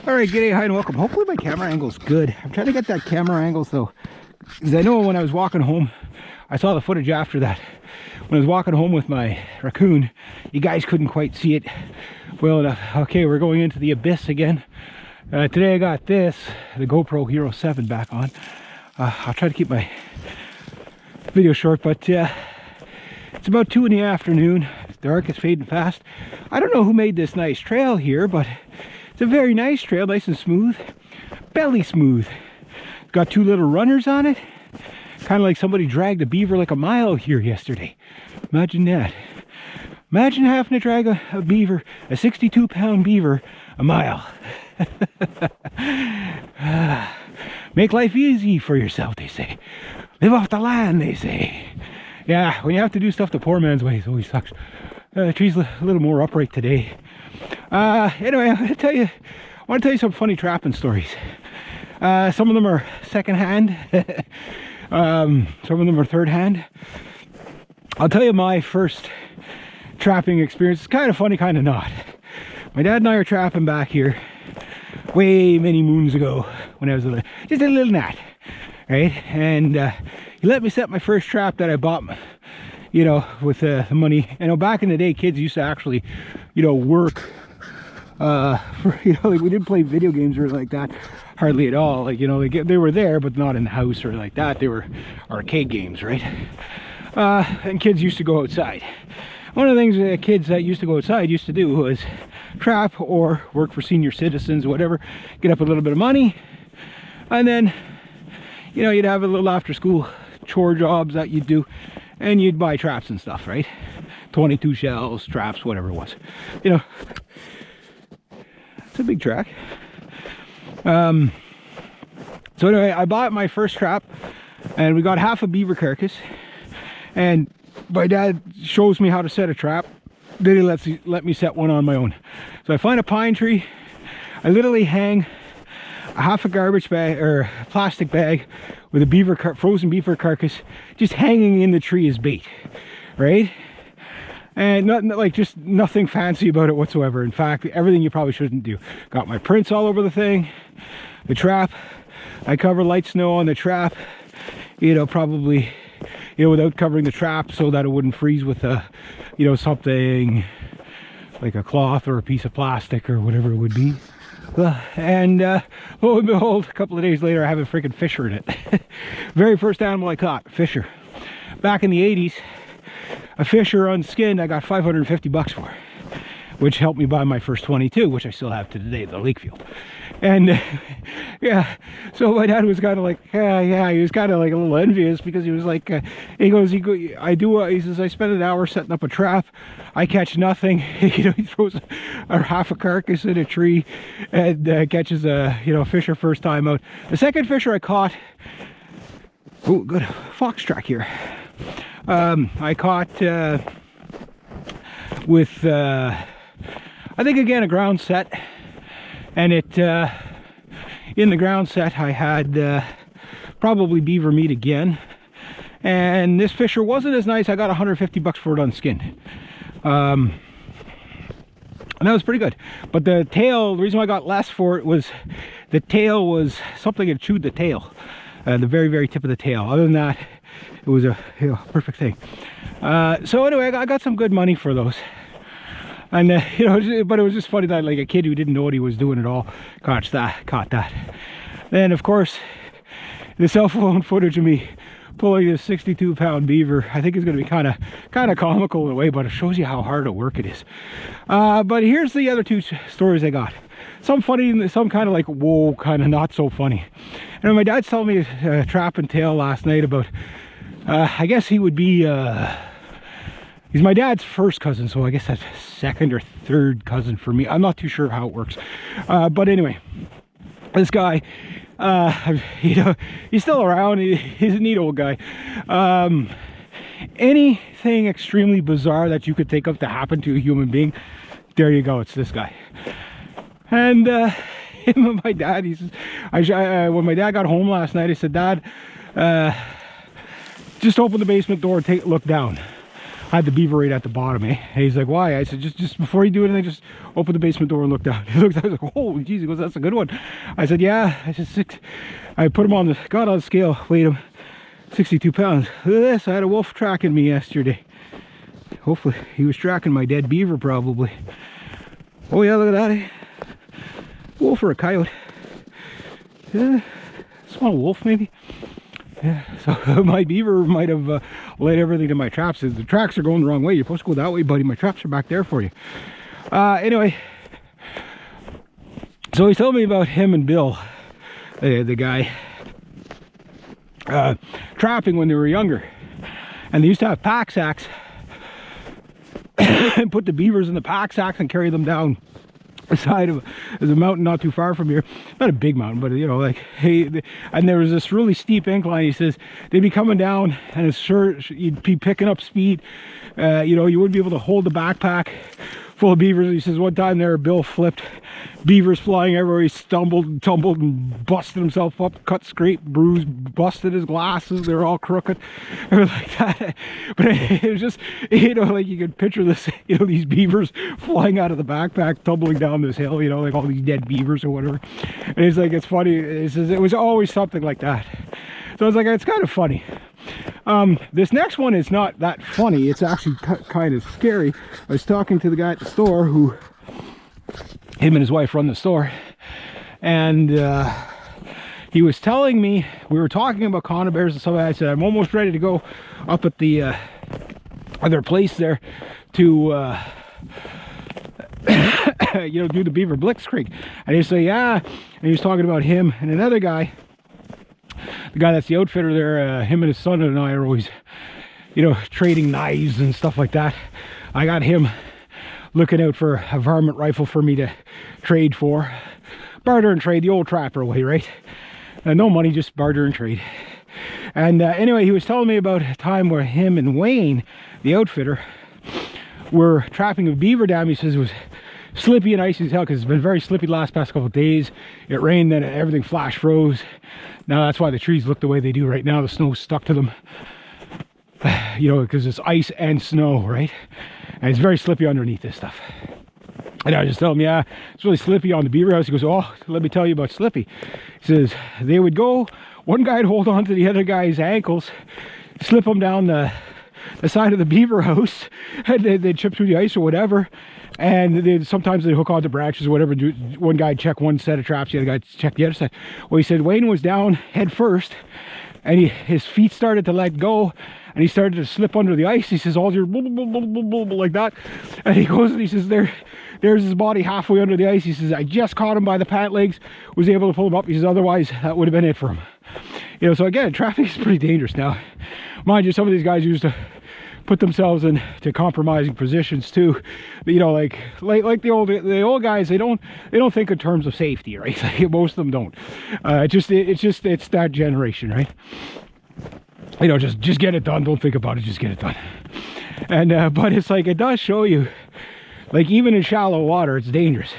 All right, g'day, hi, and welcome. Hopefully my camera angle's good. I'm trying to get that camera angle so, because I know when I was walking home, I saw the footage after that. When I was walking home with my raccoon, you guys couldn't quite see it well enough. Okay, we're going into the abyss again. Today I got the GoPro Hero 7 back on. I'll try to keep my video short, but it's about 2 in the afternoon. It's dark, it's fading fast. I don't know who made this nice trail here, but it's a very nice trail, nice and smooth, belly smooth. It's got 2 little runners on it, kind of like somebody dragged a beaver like a mile here yesterday. Imagine that. Imagine having to drag a beaver, a 62-pound beaver, a mile. Make life easy for yourself, they say. Live off the land, they say. Yeah, when you have to do stuff the poor man's way, it always sucks. The tree's a little more upright today. Anyway, I want to tell you some funny trapping stories. Some of them are secondhand. Some of them are third hand. I'll tell you my first trapping experience. It's kind of funny, kind of not. My dad and I are trapping back here way many moons ago when I was just a little gnat, right? And he let me set my first trap that I bought, you know, with the money. You know, back in the day, kids used to actually, you know, work. Like we didn't play video games or like that hardly at all. Like, you know, they were there, but not in the house or like that. They were arcade games, right? And kids used to go outside. One of the things that kids that used to go outside used to do was trap or work for senior citizens, whatever, get up a little bit of money, and then, you know, you'd have a little after school chore jobs that you'd do, and you'd buy traps and stuff, right? 22 shells, traps, whatever it was, you know. It's a big track. So anyway, I bought my first trap, and we got half a beaver carcass, and my dad shows me how to set a trap. Then he let me set one on my own. So I find a pine tree. I literally hang a half a garbage bag or plastic bag with a frozen beaver carcass just hanging in the tree as bait, right? And just nothing fancy about it whatsoever. In fact, everything you probably shouldn't do. Got my prints all over the thing, the trap. I cover light snow on the trap, you know, probably, you know, without covering the trap so that it wouldn't freeze with you know, something like a cloth or a piece of plastic or whatever it would be. And lo and behold, a couple of days later, I have a freaking fisher in it. Very first animal I caught, fisher. Back in the 80s, a fisher unskinned, I got 550 bucks for, which helped me buy my first 22, which I still have to today, the Lakefield. And yeah, so my dad was kind of like, yeah, he was kind of like a little envious because he was like, he says, I spent an hour setting up a trap, I catch nothing. You know, he throws a half a carcass in a tree and catches a, you know, fisher first time out. The second fisher I caught, oh, good fox track here. I caught with, I think again, a ground set. And it, in the ground set, I had probably beaver meat again. And this fisher wasn't as nice. I got 150 bucks for it unskinned. And that was pretty good. But the tail, the reason why I got less for it was the tail was something that chewed the tail. The very, very tip of the tail. Other than that, it was a, you know, perfect thing. So anyway, I got some good money for those. And you know, but it was just funny that like a kid who didn't know what he was doing at all caught that. Then of course, the cell phone footage of me pulling this 62-pound beaver, I think is going to be kind of comical in a way, but it shows you how hard a work it is. But here's the other 2 stories I got. Some funny and some kind of like, whoa, kind of not so funny. And my dad's telling me a trapping tale last night about, I guess he would be, he's my dad's first cousin, so I guess that's second or third cousin for me. I'm not too sure how it works. But anyway, this guy, you know, he's still around. He's a neat old guy. Anything extremely bizarre that you could think of to happen to a human being, there you go, it's this guy. And him and my dad, he says, when my dad got home last night, I said, Dad, just open the basement door and look down. had the beaver right at the bottom, eh? And he's like, why? I said, just before you do anything, just open the basement door and look down. He looks, I was like, holy jeez. He goes, that's a good one. I said, yeah. I said, I put him on the, got on the scale, weighed him 62 pounds. Look at this, I had a wolf tracking me yesterday. Hopefully, he was tracking my dead beaver probably. Oh yeah, look at that, eh? Wolf or a coyote? Yeah, small wolf maybe. Yeah, so my beaver might have led everything to my traps. The tracks are going the wrong way. You're supposed to go that way, buddy. My traps are back there for you. Anyway, so he's telling me about him and Bill, the guy, trapping when they were younger. And they used to have pack sacks and put the beavers in the pack sacks and carry them down the side of there's a mountain not too far from here, not a big mountain, but you know, like, hey, and there was this really steep incline. He says they'd be coming down and it's sure you'd be picking up speed. You know, you wouldn't be able to hold the backpack full of beavers. He says one time there, Bill flipped, beavers flying everywhere. He stumbled and tumbled and busted himself up, cut, scraped, bruised, busted his glasses. They're all crooked or like that. But it was just, you know, like you could picture this, you know, these beavers flying out of the backpack, tumbling down this hill, you know, like all these dead beavers or whatever. And it's like, it's funny. It says it was always something like that. So I was like, it's kind of funny. This next one is not that funny. It's actually kind of scary. I was talking to the guy at the store who, him and his wife run the store, and he was telling me, we were talking about conibears and stuff. I said, I'm almost ready to go up at the other place there to you know, do the beaver blitzkrieg. And he said, yeah. And he was talking about him and another guy, the guy that's the outfitter there. Him and his son and I are always, you know, trading knives and stuff like that. I got him looking out for a varmint rifle for me to trade for. Barter and trade, the old trapper way, right? No money, just barter and trade. And anyway, he was telling me about a time where him and Wayne, the outfitter, were trapping a beaver dam. He says it was slippy and icy as hell because it's been very slippy the last past couple of days. It rained, then everything flash froze. Now that's why the trees look the way they do right now. The snow's stuck to them, you know, because it's ice and snow, right? And it's very slippy underneath this stuff. And I just tell him, yeah, it's really slippy on the beaver house. He goes, oh, let me tell you about slippy. He says they would go, one guy'd hold on to the other guy's ankles, slip them down the side of the beaver house, and they'd chip through the ice or whatever. And sometimes they'd hook onto branches or whatever. One guy'd check one set of traps, the other guy'd check the other side. Well, he said Wayne was down head first, and his feet started to let go, and he started to slip under the ice. He says, all your blah, blah, blah, blah, blah, blah, like that. And he goes and he says, there's his body halfway under the ice. He says, I just caught him by the pant legs, was able to pull him up. He says, otherwise that would have been it for him. You know, so again, traffic is pretty dangerous now. Mind you, some of these guys used to put themselves into compromising positions too. You know, like the old guys, they don't think in terms of safety, right? Like, most of them don't. It's that generation, right? You know, just get it done. Don't think about it. Just get it done. And but it's like, it does show you, like, even in shallow water, it's dangerous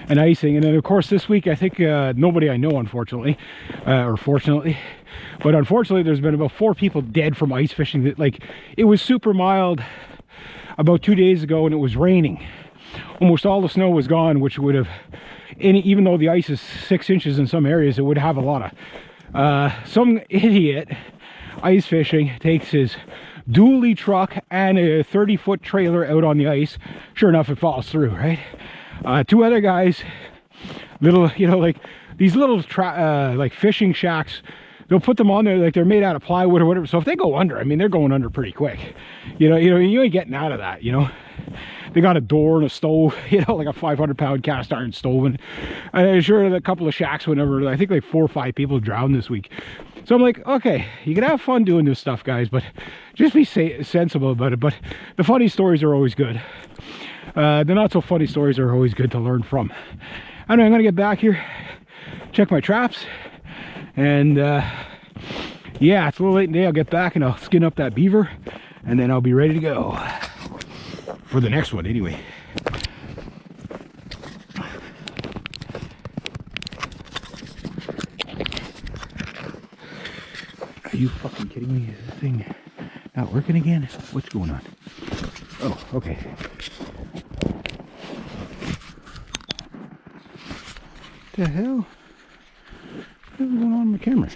and icing. And then of course this week, I think nobody I know, unfortunately, or fortunately, but unfortunately, there's been about 4 people dead from ice fishing. That, like, it was super mild about 2 days ago, and it was raining. Almost all the snow was gone, which would have, even though the ice is 6 inches in some areas, it would have a lot of. Some idiot ice fishing takes his dually truck and a 30-foot trailer out on the ice. Sure enough, it falls through, right? 2 other guys, little, you know, like these little like fishing shacks, they'll put them on there like they're made out of plywood or whatever. So if they go under, I mean, they're going under pretty quick. You know, you ain't getting out of that, you know. They got a door and a stove, you know, like a 500-pound cast iron stove. And I'm sure a couple of shacks, whenever, I think like 4 or 5 people drowned this week. So I'm like, okay, you can have fun doing this stuff, guys, but just be sensible about it. But the funny stories are always good. The not so funny stories are always good to learn from. Anyway, I'm gonna get back here, check my traps, and yeah, it's a little late in the day. I'll get back and I'll skin up that beaver, and then I'll be ready to go for the next one anyway. Are you fucking kidding me? Is this thing not working again? What's going on? Oh, okay. The hell? What's going on with my camera?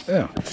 Yeah.